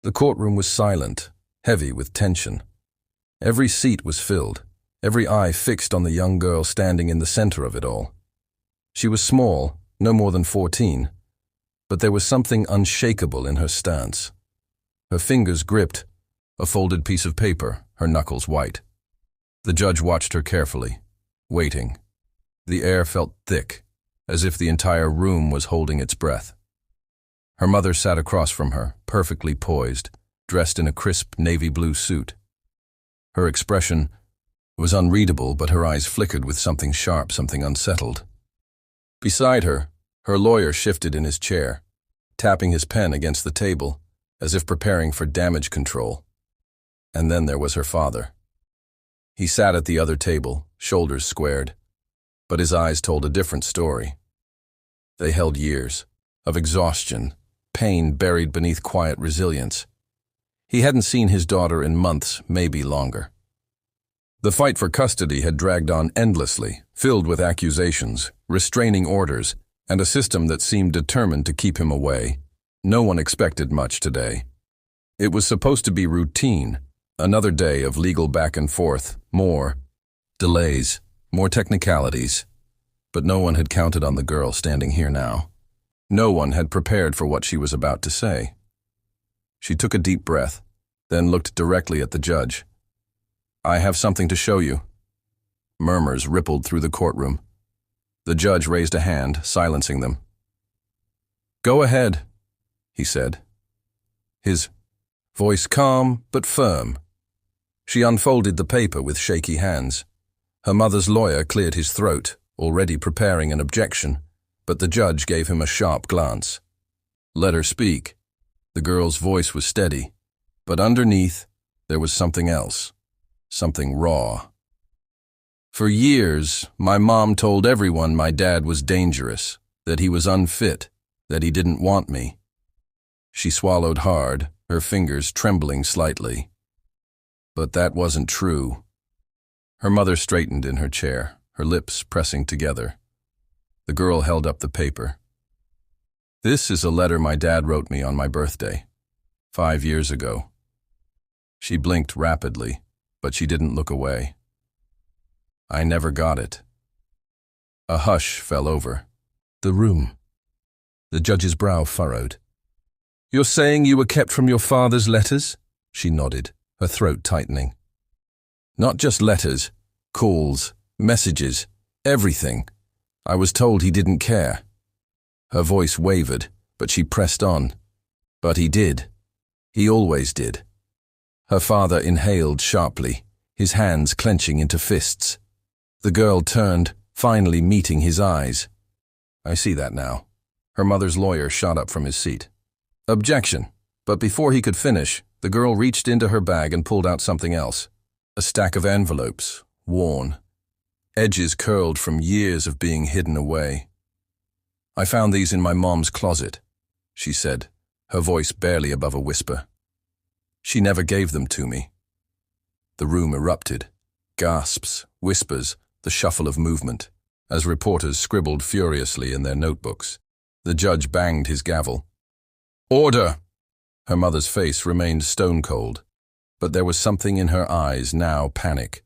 The courtroom was silent, heavy with tension. Every seat was filled, every eye fixed on the young girl standing in the center of it all. She was small, no more than 14, but there was something unshakable in her stance. Her fingers gripped a folded piece of paper, her knuckles white. The judge watched her carefully, waiting. The air felt thick, as if the entire room was holding its breath. Her mother sat across from her, perfectly poised, dressed in a crisp navy blue suit. Her expression was unreadable, but her eyes flickered with something sharp, something unsettled. Beside her, her lawyer shifted in his chair, tapping his pen against the table, as if preparing for damage control. And then there was her father. He sat at the other table, shoulders squared, but his eyes told a different story. They held years of exhaustion, pain buried beneath quiet resilience. He hadn't seen his daughter in months, maybe longer. The fight for custody had dragged on endlessly, filled with accusations, restraining orders, and a system that seemed determined to keep him away. No one expected much today. It was supposed to be routine, another day of legal back and forth, more delays, more technicalities. But no one had counted on the girl standing here now. No one had prepared for what she was about to say. She took a deep breath, then looked directly at the judge. "I have something to show you." Murmurs rippled through the courtroom. The judge raised a hand, silencing them. "Go ahead," he said. His voice calm but firm. She unfolded the paper with shaky hands. Her mother's lawyer cleared his throat, already preparing an objection, but the judge gave him a sharp glance. "Let her speak." The girl's voice was steady, but underneath there was something else, something raw. "For years, my mom told everyone my dad was dangerous, that he was unfit, that he didn't want me." She swallowed hard, her fingers trembling slightly. But that wasn't true. Her mother straightened in her chair, her lips pressing together. The girl held up the paper. "This is a letter my dad wrote me on my birthday, 5 years ago." She blinked rapidly, but she didn't look away. "I never got it." A hush fell over the room. The judge's brow furrowed. "You're saying you were kept from your father's letters?" She nodded, her throat tightening. "Not just letters, calls, messages, everything. I was told he didn't care." Her voice wavered, but she pressed on. "But he did. He always did." Her father inhaled sharply, his hands clenching into fists. The girl turned, finally meeting his eyes. "I see that now." Her mother's lawyer shot up from his seat. "Objection." But before he could finish, the girl reached into her bag and pulled out something else. A stack of envelopes, worn. Edges curled from years of being hidden away. "I found these in my mom's closet," she said, her voice barely above a whisper. "She never gave them to me." The room erupted. Gasps, whispers, the shuffle of movement, as reporters scribbled furiously in their notebooks. The judge banged his gavel. "Order!" Her mother's face remained stone-cold, but there was something in her eyes now, panic.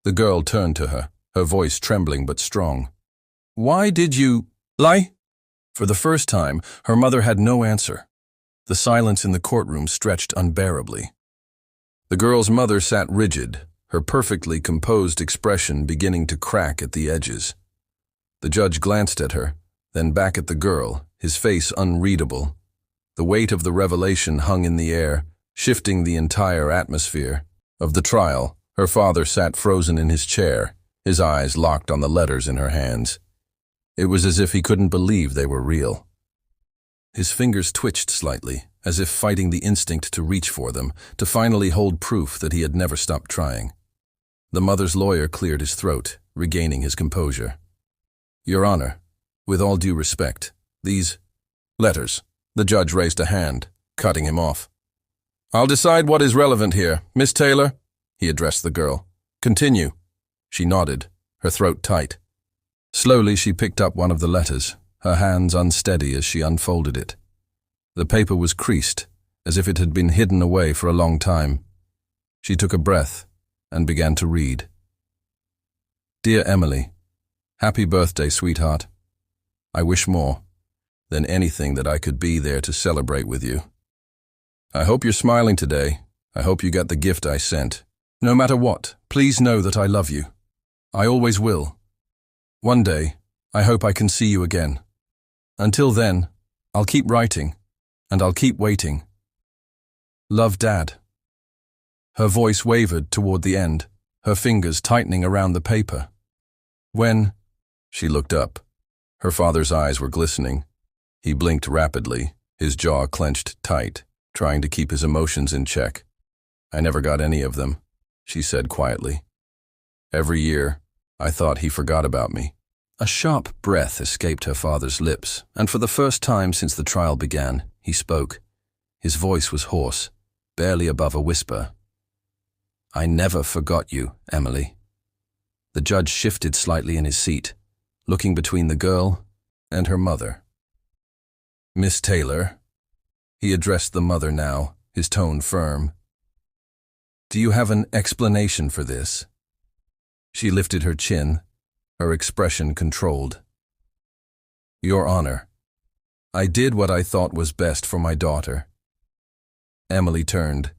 The girl turned to her, her voice trembling but strong. "Why did you lie?" For the first time, her mother had no answer. The silence in the courtroom stretched unbearably. The girl's mother sat rigid, her perfectly composed expression beginning to crack at the edges. The judge glanced at her, then back at the girl, his face unreadable. The weight of the revelation hung in the air, shifting the entire atmosphere. Of the trial, her father sat frozen in his chair, his eyes locked on the letters in her hands. It was as if he couldn't believe they were real. His fingers twitched slightly, as if fighting the instinct to reach for them, to finally hold proof that he had never stopped trying. The mother's lawyer cleared his throat, regaining his composure. "Your Honor, with all due respect, these letters." The judge raised a hand, cutting him off. "I'll decide what is relevant here. Miss Taylor," he addressed the girl. "Continue." She nodded, her throat tight. Slowly she picked up one of the letters, her hands unsteady as she unfolded it. The paper was creased, as if it had been hidden away for a long time. She took a breath and began to read. Dear Emily, happy birthday, sweetheart. I wish more than anything that I could be there to celebrate with you. I hope you're smiling today. I hope you got the gift I sent. No matter what, please know that I love you. I always will. One day, I hope I can see you again. Until then, I'll keep writing, and I'll keep waiting. Love, Dad. Her voice wavered toward the end, her fingers tightening around the paper. When she looked up, her father's eyes were glistening. He blinked rapidly, his jaw clenched tight, trying to keep his emotions in check. I never got any of them, she said quietly. Every year, I thought he forgot about me. A sharp breath escaped her father's lips, and for the first time since the trial began, he spoke. His voice was hoarse, barely above a whisper. I never forgot you, Emily. The judge shifted slightly in his seat, looking between the girl and her mother. Miss Taylor, he addressed the mother now, his tone firm. Do you have an explanation for this? She lifted her chin, her expression controlled. Your Honor, I did what I thought was best for my daughter. Emily turned.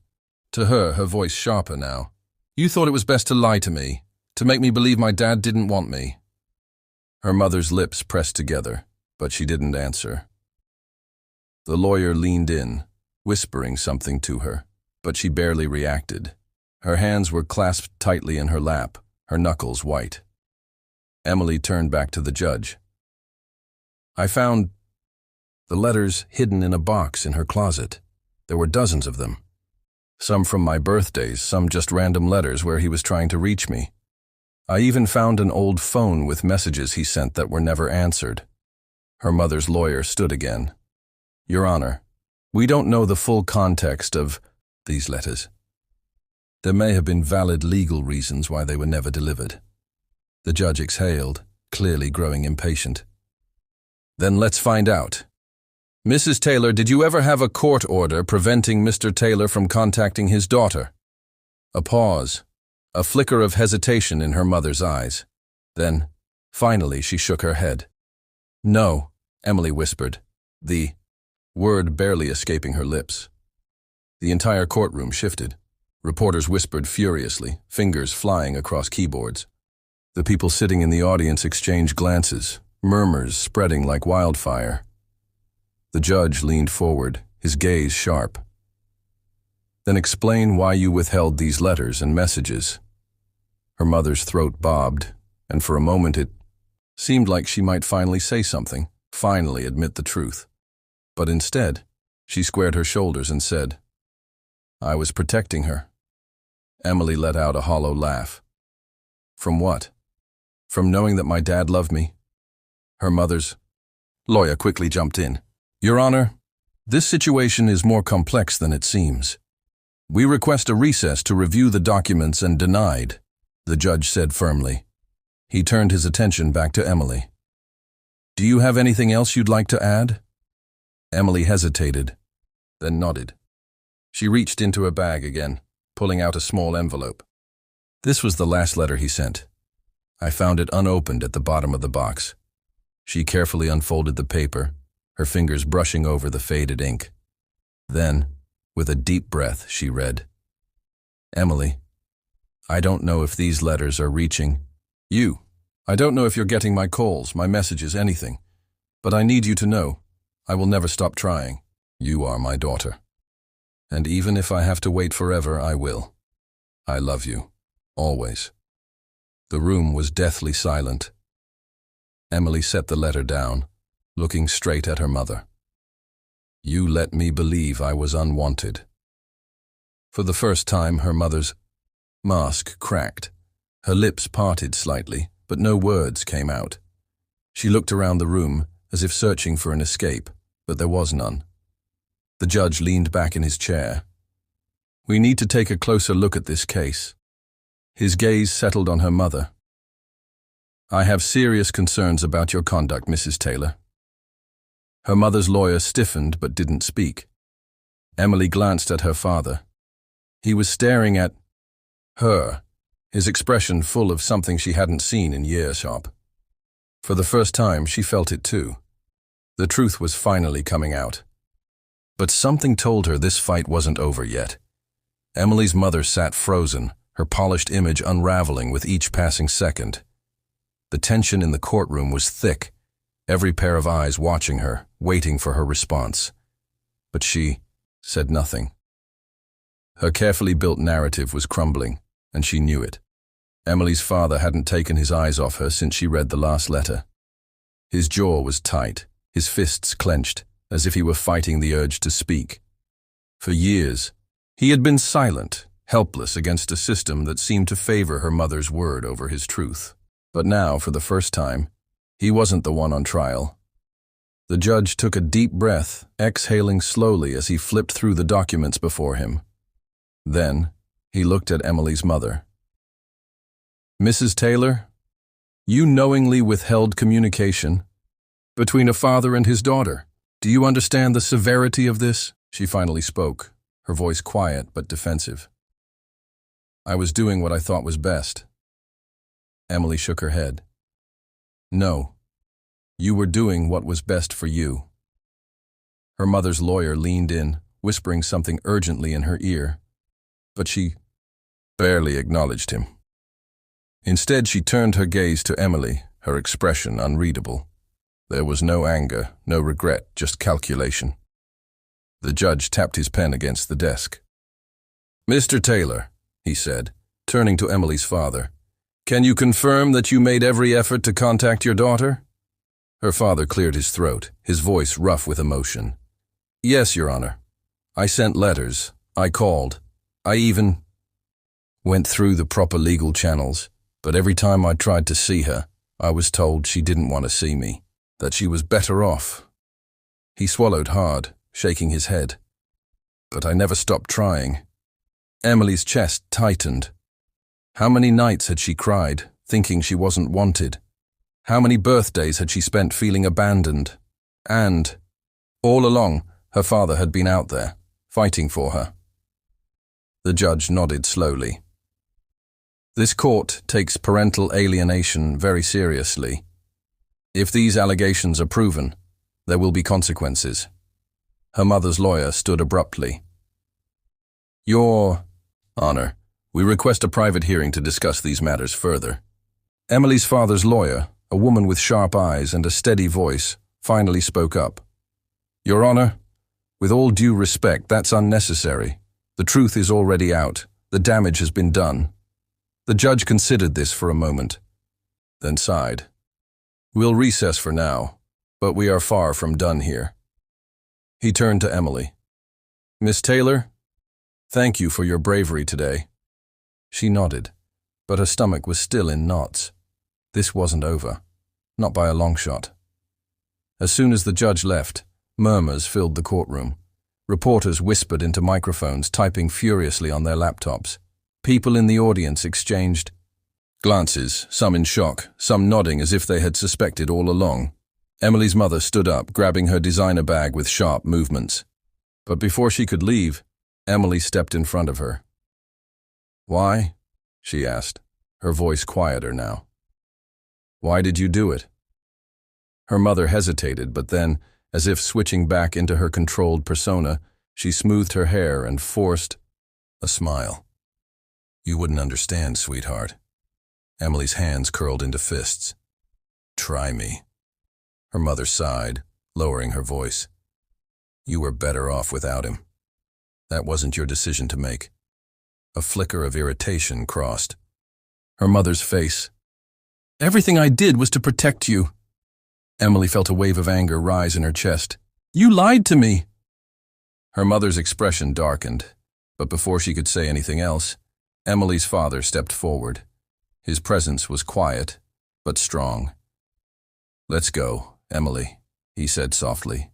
To her voice sharper now. You thought it was best to lie to me, to make me believe my dad didn't want me. Her mother's lips pressed together, but she didn't answer. The lawyer leaned in, whispering something to her, but she barely reacted. Her hands were clasped tightly in her lap, her knuckles white. Emily turned back to the judge. I found the letters hidden in a box in her closet. There were dozens of them. Some from my birthdays, some just random letters where he was trying to reach me. I even found an old phone with messages he sent that were never answered. Her mother's lawyer stood again. Your Honor, we don't know the full context of these letters. There may have been valid legal reasons why they were never delivered. The judge exhaled, clearly growing impatient. Then let's find out. Mrs. Taylor, did you ever have a court order preventing Mr. Taylor from contacting his daughter? A pause, a flicker of hesitation in her mother's eyes. Then, finally, she shook her head. No, Emily whispered, the word barely escaping her lips. The entire courtroom shifted. Reporters whispered furiously, fingers flying across keyboards. The people sitting in the audience exchanged glances, murmurs spreading like wildfire. The judge leaned forward, his gaze sharp. Then explain why you withheld these letters and messages. Her mother's throat bobbed, and for a moment it seemed like she might finally say something, finally admit the truth. But instead, she squared her shoulders and said, I was protecting her. Emily let out a hollow laugh. From what? From knowing that my dad loved me? Her mother's lawyer quickly jumped in. Your Honor, this situation is more complex than it seems. We request a recess to review the documents and denied, the judge said firmly. He turned his attention back to Emily. Do you have anything else you'd like to add? Emily hesitated, then nodded. She reached into her bag again, pulling out a small envelope. This was the last letter he sent. I found it unopened at the bottom of the box. She carefully unfolded the paper, her fingers brushing over the faded ink. Then, with a deep breath, she read, Emily, I don't know if these letters are reaching you. I don't know if you're getting my calls, my messages, anything. But I need you to know, I will never stop trying. You are my daughter. And even if I have to wait forever, I will. I love you. Always. The room was deathly silent. Emily set the letter down, looking straight at her mother. You let me believe I was unwanted. For the first time, her mother's mask cracked. Her lips parted slightly, but no words came out. She looked around the room, as if searching for an escape, but there was none. The judge leaned back in his chair. We need to take a closer look at this case. His gaze settled on her mother. I have serious concerns about your conduct, Mrs. Taylor. Her mother's lawyer stiffened but didn't speak. Emily glanced at her father. He was staring at her, his expression full of something she hadn't seen in years. For the first time, she felt it too. The truth was finally coming out. But something told her this fight wasn't over yet. Emily's mother sat frozen, her polished image unraveling with each passing second. The tension in the courtroom was thick, every pair of eyes watching her, waiting for her response. But she said nothing. Her carefully built narrative was crumbling, and she knew it. Emily's father hadn't taken his eyes off her since she read the last letter. His jaw was tight, his fists clenched, as if he were fighting the urge to speak. For years, he had been silent, helpless against a system that seemed to favor her mother's word over his truth. But now, for the first time, he wasn't the one on trial. The judge took a deep breath, exhaling slowly as he flipped through the documents before him. Then, he looked at Emily's mother. "Mrs. Taylor, you knowingly withheld communication between a father and his daughter. Do you understand the severity of this?" She finally spoke, her voice quiet but defensive. "I was doing what I thought was best." Emily shook her head. "No, you were doing what was best for you." Her mother's lawyer leaned in, whispering something urgently in her ear, but she barely acknowledged him. Instead, she turned her gaze to Emily, her expression unreadable. There was no anger, no regret, just calculation. The judge tapped his pen against the desk. "Mr. Taylor," he said, turning to Emily's father, "can you confirm that you made every effort to contact your daughter?" Her father cleared his throat, his voice rough with emotion. "Yes, Your Honor. I sent letters. I called. I even went through the proper legal channels, but every time I tried to see her, I was told she didn't want to see me, that she was better off." He swallowed hard, shaking his head. "But I never stopped trying." Emily's chest tightened. How many nights had she cried, thinking she wasn't wanted? How many birthdays had she spent feeling abandoned? And, all along, her father had been out there, fighting for her. The judge nodded slowly. "This court takes parental alienation very seriously. If these allegations are proven, there will be consequences." Her mother's lawyer stood abruptly. "Your Honor, we request a private hearing to discuss these matters further." Emily's father's lawyer, a woman with sharp eyes and a steady voice, finally spoke up. "Your Honor, with all due respect, that's unnecessary. The truth is already out. The damage has been done." The judge considered this for a moment, then sighed. "We'll recess for now, but we are far from done here." He turned to Emily. "Miss Taylor, thank you for your bravery today." She nodded, but her stomach was still in knots. This wasn't over, not by a long shot. As soon as the judge left, murmurs filled the courtroom. Reporters whispered into microphones, typing furiously on their laptops. People in the audience exchanged glances, some in shock, some nodding as if they had suspected all along. Emily's mother stood up, grabbing her designer bag with sharp movements. But before she could leave, Emily stepped in front of her. "Why?" she asked, her voice quieter now. "Why did you do it?" Her mother hesitated, but then, as if switching back into her controlled persona, she smoothed her hair and forced a smile. "You wouldn't understand, sweetheart." Emily's hands curled into fists. "Try me." Her mother sighed, lowering her voice. "You were better off without him. That wasn't your decision to make." A flicker of irritation crossed her mother's face. "Everything I did was to protect you." Emily felt a wave of anger rise in her chest. "You lied to me." Her mother's expression darkened, but before she could say anything else, Emily's father stepped forward. His presence was quiet, but strong. "Let's go, Emily," he said softly.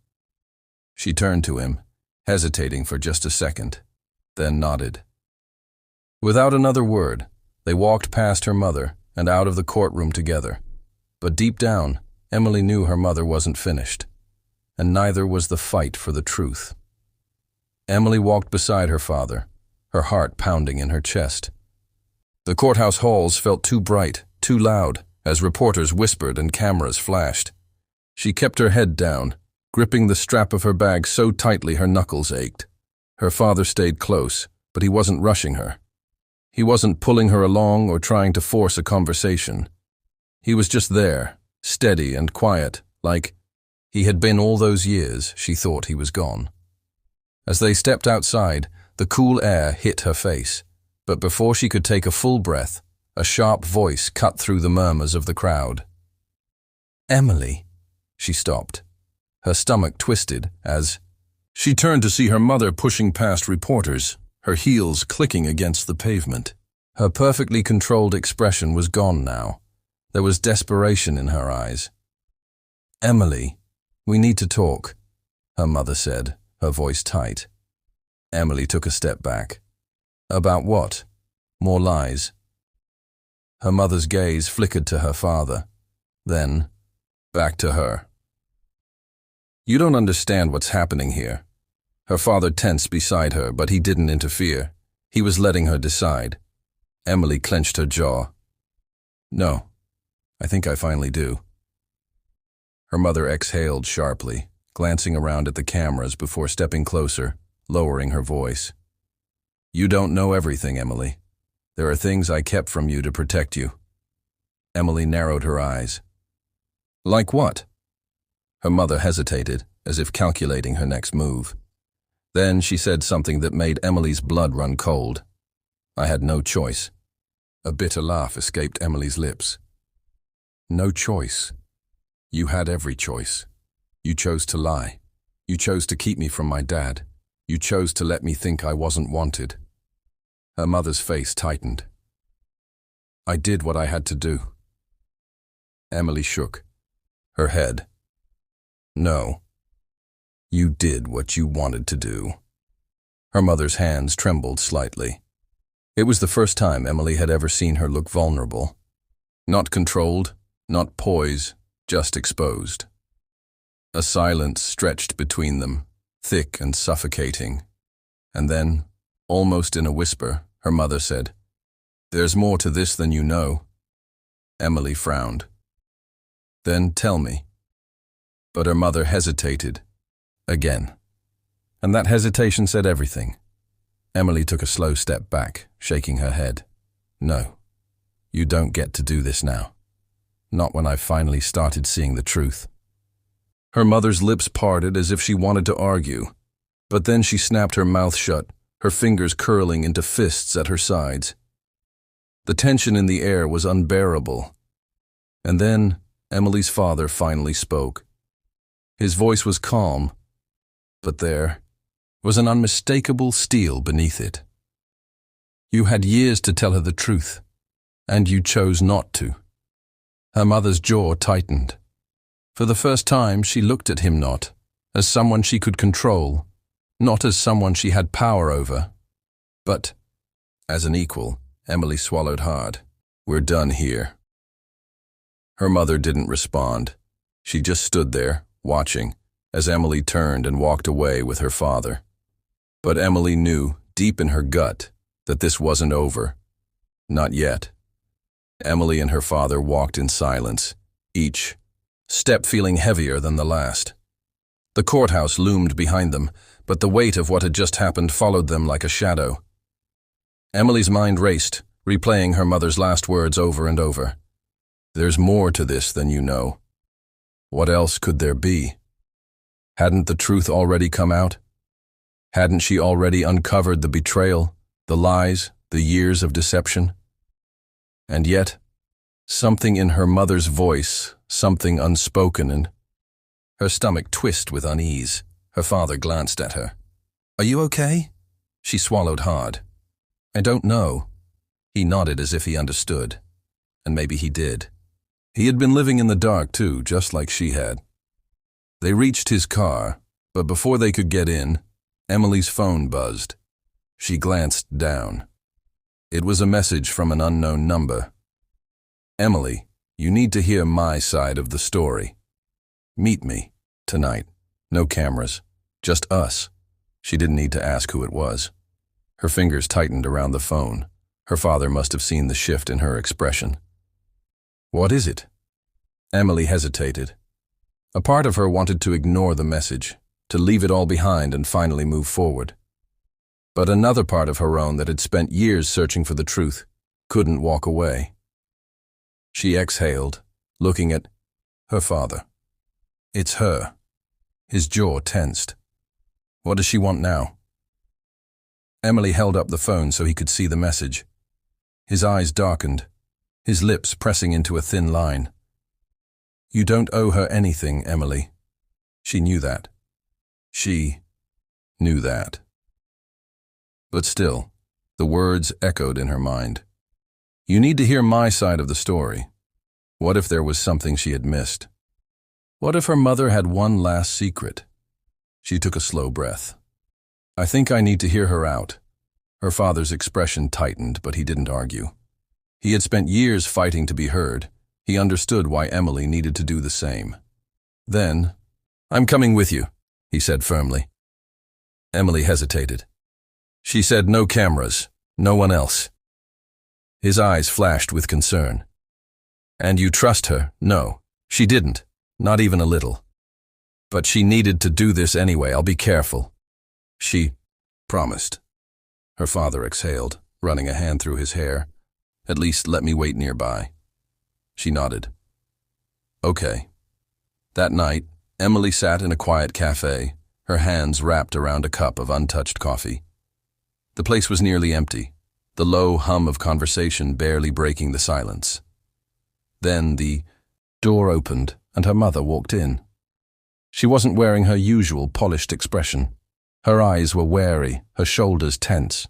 She turned to him, hesitating for just a second, then nodded. Without another word, they walked past her mother and out of the courtroom together. But deep down, Emily knew her mother wasn't finished, and neither was the fight for the truth. Emily walked beside her father, her heart pounding in her chest. The courthouse halls felt too bright, too loud, as reporters whispered and cameras flashed. She kept her head down, gripping the strap of her bag so tightly her knuckles ached. Her father stayed close, but he wasn't rushing her. He wasn't pulling her along or trying to force a conversation. He was just there, steady and quiet, like he had been all those years she thought he was gone. As they stepped outside, the cool air hit her face, but before she could take a full breath, a sharp voice cut through the murmurs of the crowd. "Emily," she stopped. Her stomach twisted as she turned to see her mother pushing past reporters, her heels clicking against the pavement. Her perfectly controlled expression was gone now. There was desperation in her eyes. "Emily, we need to talk," her mother said, her voice tight. Emily took a step back. "About what? More lies?" Her mother's gaze flickered to her father, then back to her. "You don't understand what's happening here." Her father tensed beside her, but he didn't interfere. He was letting her decide. Emily clenched her jaw. "No, I think I finally do." Her mother exhaled sharply, glancing around at the cameras before stepping closer, lowering her voice. "You don't know everything, Emily. There are things I kept from you to protect you." Emily narrowed her eyes. "Like what?" Her mother hesitated, as if calculating her next move. Then she said something that made Emily's blood run cold. "I had no choice." A bitter laugh escaped Emily's lips. "No choice. You had every choice. You chose to lie. You chose to keep me from my dad. You chose to let me think I wasn't wanted." Her mother's face tightened. "I did what I had to do." Emily shook her head. "No. You did what you wanted to do." Her mother's hands trembled slightly. It was the first time Emily had ever seen her look vulnerable. Not controlled, not poised, just exposed. A silence stretched between them, thick and suffocating. And then, almost in a whisper, her mother said, "There's more to this than you know." Emily frowned. "Then tell me." But her mother hesitated. Again. And that hesitation said everything. Emily took a slow step back, shaking her head. "No, you don't get to do this now. Not when I've finally started seeing the truth." Her mother's lips parted as if she wanted to argue, but then she snapped her mouth shut, her fingers curling into fists at her sides. The tension in the air was unbearable. And then Emily's father finally spoke. His voice was calm, but there was an unmistakable steel beneath it. "You had years to tell her the truth, and you chose not to." Her mother's jaw tightened. For the first time, she looked at him not as someone she could control, not as someone she had power over, but as an equal. Emily swallowed hard. "We're done here." Her mother didn't respond. She just stood there, watching, as Emily turned and walked away with her father. But Emily knew, deep in her gut, that this wasn't over. Not yet. Emily and her father walked in silence, each step feeling heavier than the last. The courthouse loomed behind them, but the weight of what had just happened followed them like a shadow. Emily's mind raced, replaying her mother's last words over and over. "There's more to this than you know." What else could there be? Hadn't the truth already come out? Hadn't she already uncovered the betrayal, the lies, the years of deception? And yet, something in her mother's voice, something unspoken, and her stomach twisted with unease. Her father glanced at her. "Are you okay?" She swallowed hard. "I don't know." He nodded as if he understood. And maybe he did. He had been living in the dark too, just like she had. They reached his car, but before they could get in, Emily's phone buzzed. She glanced down. It was a message from an unknown number. "Emily, you need to hear my side of the story. Meet me tonight. No cameras, just us. She didn't need to ask who it was. Her fingers tightened around the phone. Her father must have seen the shift in her expression. "What is it?" Emily hesitated. A part of her wanted to ignore the message, to leave it all behind and finally move forward. But another part of her own that had spent years searching for the truth couldn't walk away. She exhaled, looking at her father. It's her. His jaw tensed. What does she want now? Emily held up the phone so he could see the message. His eyes darkened, his lips pressing into a thin line. You don't owe her anything, Emily. She knew that. She knew that. But still, the words echoed in her mind. You need to hear my side of the story. What if there was something she had missed? What if her mother had one last secret? She took a slow breath. I think I need to hear her out. Her father's expression tightened, but he didn't argue. He had spent years fighting to be heard. He understood why Emily needed to do the same. Then, I'm coming with you, he said firmly. Emily hesitated. She said no cameras, no one else. His eyes flashed with concern. And you trust her? No, she didn't, not even a little. But she needed to do this anyway, I'll be careful. She promised. Her father exhaled, running a hand through his hair. At least let me wait nearby. She nodded. Okay. That night, Emily sat in a quiet cafe, her hands wrapped around a cup of untouched coffee. The place was nearly empty, the low hum of conversation barely breaking the silence. Then the door opened and her mother walked in. She wasn't wearing her usual polished expression. Her eyes were wary, her shoulders tense.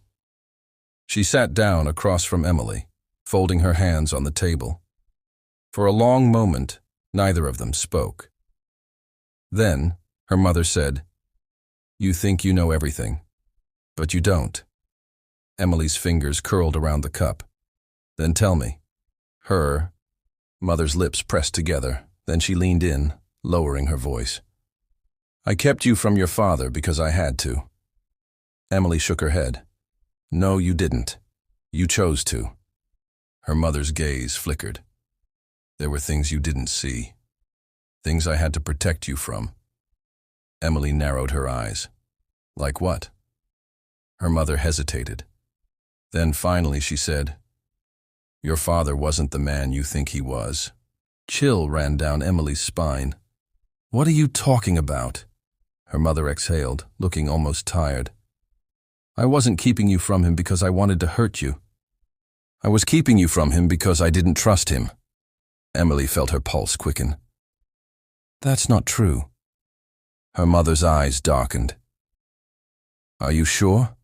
She sat down across from Emily, folding her hands on the table. For a long moment, neither of them spoke. Then, her mother said, You think you know everything, but you don't. Emily's fingers curled around the cup. Then tell me. Her mother's lips pressed together, then she leaned in, lowering her voice. I kept you from your father because I had to. Emily shook her head. No, you didn't. You chose to. Her mother's gaze flickered. There were things you didn't see. Things I had to protect you from. Emily narrowed her eyes. Like what? Her mother hesitated. Then finally she said, Your father wasn't the man you think he was. Chill ran down Emily's spine. What are you talking about? Her mother exhaled, looking almost tired. I wasn't keeping you from him because I wanted to hurt you. I was keeping you from him because I didn't trust him. Emily felt her pulse quicken. That's not true. Her mother's eyes darkened. Are you sure?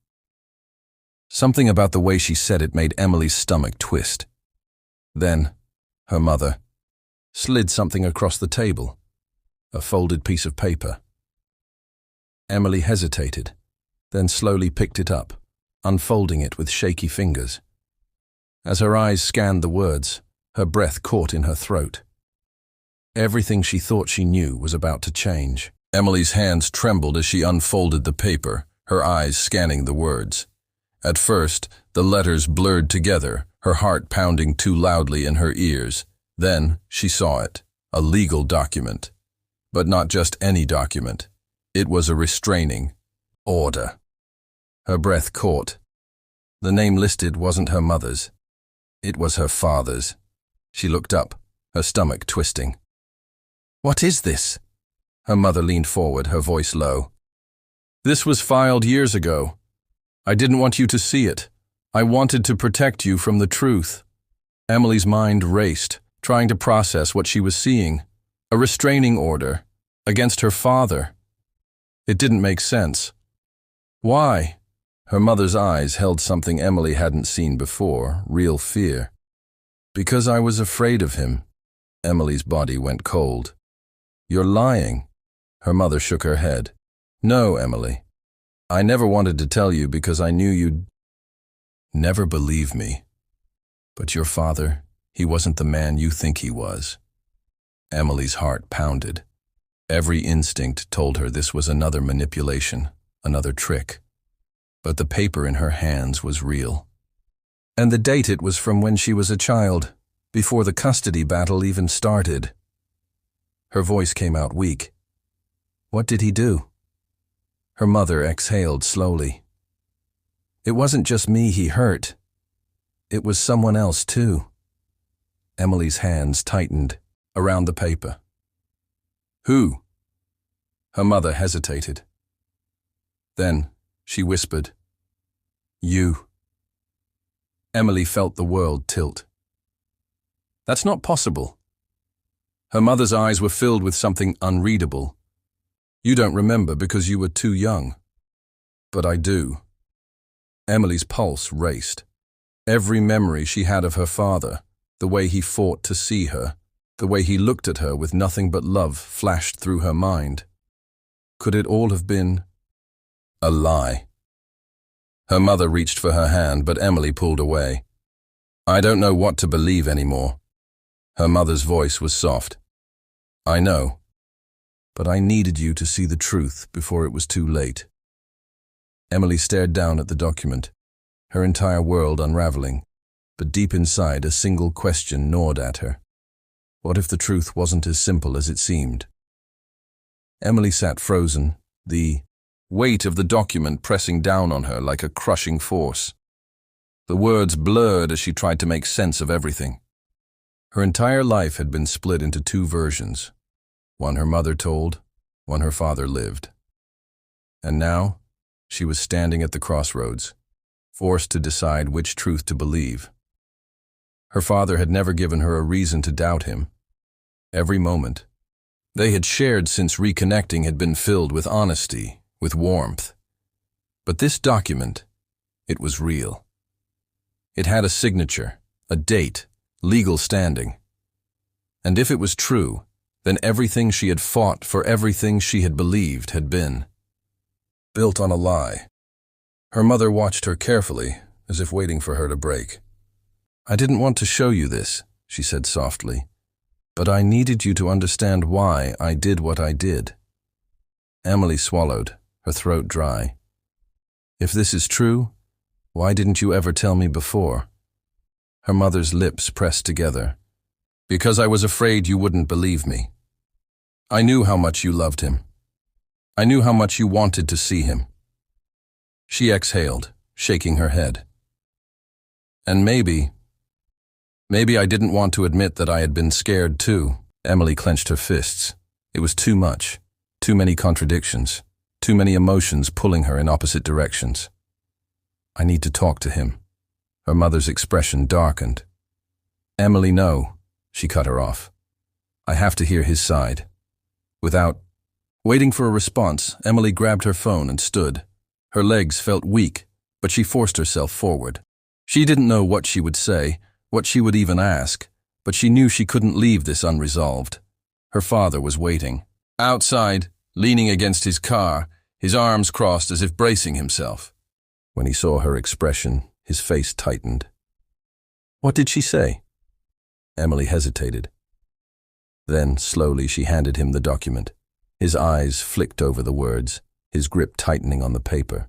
Something about the way she said it made Emily's stomach twist. Then, her mother slid something across the table, a folded piece of paper. Emily hesitated, then slowly picked it up, unfolding it with shaky fingers. As her eyes scanned the words, her breath caught in her throat. Everything she thought she knew was about to change. Emily's hands trembled as she unfolded the paper, her eyes scanning the words. At first, the letters blurred together, her heart pounding too loudly in her ears. Then, she saw it, a legal document. But not just any document. It was a restraining order. Her breath caught. The name listed wasn't her mother's. It was her father's. She looked up, her stomach twisting. What is this? Her mother leaned forward, her voice low. This was filed years ago. I didn't want you to see it. I wanted to protect you from the truth. Emily's mind raced, trying to process what she was seeing. A restraining order against her father. It didn't make sense. Why? Her mother's eyes held something Emily hadn't seen before, real fear. Because I was afraid of him. Emily's body went cold. You're lying. Her mother shook her head. No, Emily. I never wanted to tell you because I knew you'd never believe me. But your father, he wasn't the man you think he was. Emily's heart pounded. Every instinct told her this was another manipulation, Another trick. But the paper in her hands was real. And the date it was from when she was a child, before the custody battle even started. Her voice came out weak. What did he do? Her mother exhaled slowly. It wasn't just me he hurt. It was someone else too. Emily's hands tightened around the paper. Who? Her mother hesitated. Then she whispered, You. Emily felt the world tilt. That's not possible. Her mother's eyes were filled with something unreadable. You don't remember because you were too young. But I do. Emily's pulse raced. Every memory she had of her father, the way he fought to see her, the way he looked at her with nothing but love flashed through her mind. Could it all have been a lie? Her mother reached for her hand, but Emily pulled away. I don't know what to believe anymore. Her mother's voice was soft. I know, but I needed you to see the truth before it was too late. Emily stared down at the document, her entire world unraveling, but deep inside a single question gnawed at her. What if the truth wasn't as simple as it seemed? Emily sat frozen, the weight of the document pressing down on her like a crushing force. The words blurred as she tried to make sense of everything. Her entire life had been split into two versions, one her mother told, one her father lived. And now, she was standing at the crossroads, forced to decide which truth to believe. Her father had never given her a reason to doubt him. Every moment they had shared since reconnecting had been filled with honesty, with warmth. But this document, it was real. It had a signature, a date, legal standing. And if it was true, then everything she had fought for, everything she had believed had been built on a lie. Her mother watched her carefully, as if waiting for her to break. I didn't want to show you this, she said softly, but I needed you to understand why I did what I did. Emily swallowed, her throat dry. If this is true, why didn't you ever tell me before? Her mother's lips pressed together. Because I was afraid you wouldn't believe me. I knew how much you loved him. I knew how much you wanted to see him. She exhaled, shaking her head. And maybe I didn't want to admit that I had been scared too. Emily clenched her fists. It was too much, too many contradictions, too many emotions pulling her in opposite directions. I need to talk to him. Her mother's expression darkened. Emily, no, she cut her off. I have to hear his side. Without waiting for a response, Emily grabbed her phone and stood. Her legs felt weak, but she forced herself forward. She didn't know what she would say, what she would even ask, but she knew she couldn't leave this unresolved. Her father was waiting. Outside, leaning against his car, his arms crossed as if bracing himself. When he saw her expression, his face tightened. What did she say? Emily hesitated. Then, slowly, she handed him the document. His eyes flicked over the words, his grip tightening on the paper.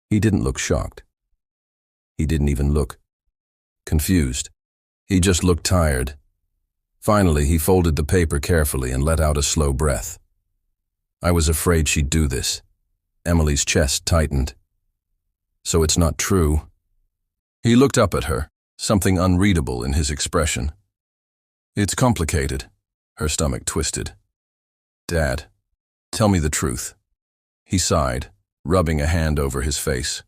He didn't look shocked. He didn't even look confused. He just looked tired. Finally, he folded the paper carefully and let out a slow breath. I was afraid she'd do this. Emily's chest tightened. So it's not true. He looked up at her, something unreadable in his expression. It's complicated. Her stomach twisted. Dad, tell me the truth. He sighed, rubbing a hand over his face.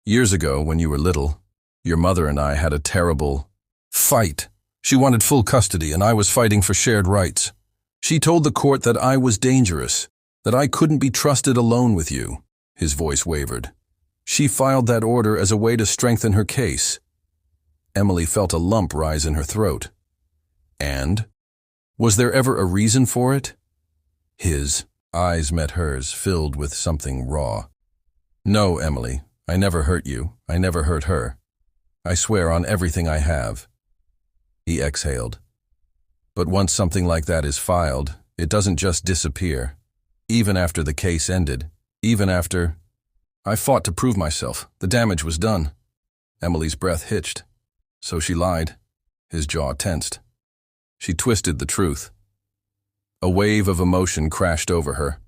Years ago, when you were little, your mother and I had a terrible fight. She wanted full custody and I was fighting for shared rights. She told the court that I was dangerous, that I couldn't be trusted alone with you. His voice wavered. She filed that order as a way to strengthen her case. Emily felt a lump rise in her throat. And? Was there ever a reason for it? His eyes met hers, filled with something raw. No, Emily, I never hurt you. I never hurt her. I swear on everything I have. He exhaled. But once something like that is filed, it doesn't just disappear. Even after the case ended, Even after I fought to prove myself, the damage was done. Emily's breath hitched. So she lied. His jaw tensed. She twisted the truth. A wave of emotion crashed over her.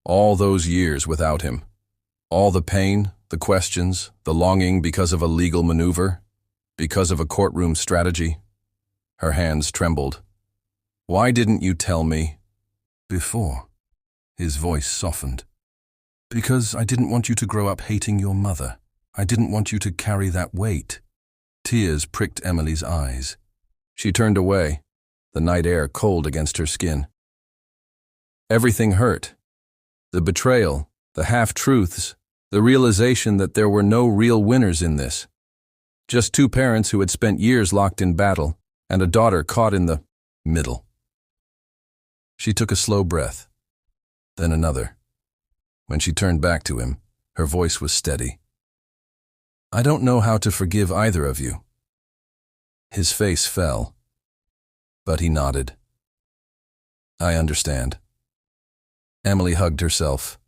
All those years without him. All the pain, the questions, the longing because of a legal maneuver, because of a courtroom strategy. Her hands trembled. Why didn't you tell me before? His voice softened. Because I didn't want you to grow up hating your mother. I didn't want you to carry that weight. Tears pricked Emily's eyes. She turned away, the night air cold against her skin. Everything hurt. The betrayal, the half-truths, the realization that there were no real winners in this. Just two parents who had spent years locked in battle, and a daughter caught in the middle. She took a slow breath, then another. When she turned back to him, her voice was steady. I don't know how to forgive either of you. His face fell, but he nodded. I understand. Emily hugged herself,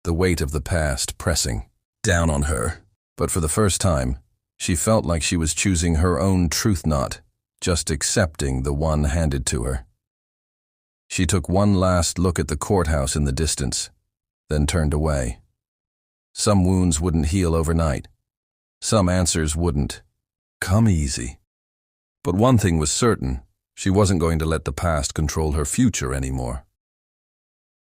the weight of the past pressing down on her. But for the first time, she felt like she was choosing her own truth, not just accepting the one handed to her. She took one last look at the courthouse in the distance, then turned away. Some wounds wouldn't heal overnight. Some answers wouldn't come easy. But one thing was certain, she wasn't going to let the past control her future anymore.